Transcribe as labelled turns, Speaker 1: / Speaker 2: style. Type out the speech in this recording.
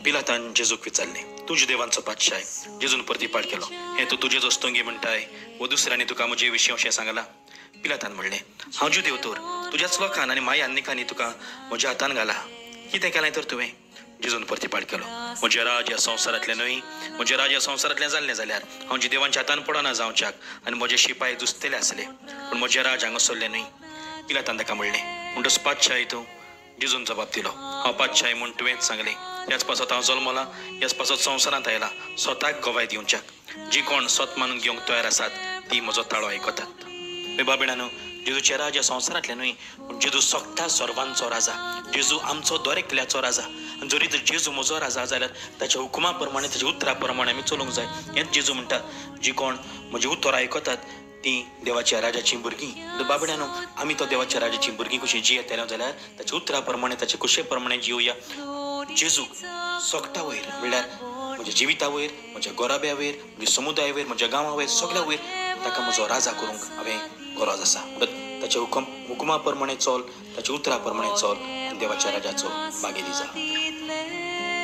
Speaker 1: पिलातान जेजूक विचारले, तुझे देवांचो पातशाय. जेजून प्रतिपाळ केलो, हे तू तुझेच वस्तोंगी म्हणटाय व दुसऱ्याने तुका म्हजे विशीं अशें सांगलां. पिलातान म्हणलें, हांव ज्यू देवतोर तुज्याच लोकान आनी माय आनिकांनी तुका म्हज्या हातान घाला. कितें केलें तर तुवें? जेजून प्रतिपाळ केलो, म्हजें राज ह्या संवसारांतलें न्हय. म्हजें राज ह्या संवसारांतलें जाल्लें जाल्यार हांव जी देवांच्या हातान पडना जावच्याक आनी म्हजे शिपाय जुस्तले आसले, पूण म्हजें राज हांगा सरलें न्हय. पिलातान ताका म्हणलें, म्हणटच पातशाय तूं? जेजून जबाब दिलो, हांव पातशाय म्हूण तुवेंच सांगलें. ह्याच पासत हांव जल्मलां, ह्याच पासत संवसारांत आयलां, स्वताक गोवाय दिवच्याक. जी कोण स्वत मानून घेवंक तयार आसात ती म्हजो ताळो आयकतात. बाबिणानो, जेजूचें राज ह्या संवसारांतलें न्हय, पूण जेजू सोगठा सर्वांचो राजा. जेजू आमचो दर एकल्याचो राजा. जरी तर जेजू म्हजो राजा जाल्यार ताच्या हुकुमा प्रमाणे, ताच्या उतरा प्रमाणे आमी चलूंक जाय. हेंच जेजू म्हणटा, जी कोण म्हजी उतर आयकतात ती देवाच्या राजाची भुरगीं. बाबड्यानो, आमी तो देवाच्या राजाची भुरगीं कशीं जियेतले जाल्यार ताच्या उतरा प्रमाणे, ताच्या कुशे प्रमाणे जिवया. जेजूक सोगटा वयर म्हणल्यार म्हज्या जिविता वयर, म्हज्या गोराब्या वयर, म्हज्या समुदाया वयर, म्हज्या गांवा वयर, सगळ्या वयर ताका म्हजो राजा करूंक हांवें गरज आसा. ताच्या हुकुमा प्रमाणे चल, ताच्या उतरा प्रमाणे चल आनी देवाच्या राजाचो भागेली जा.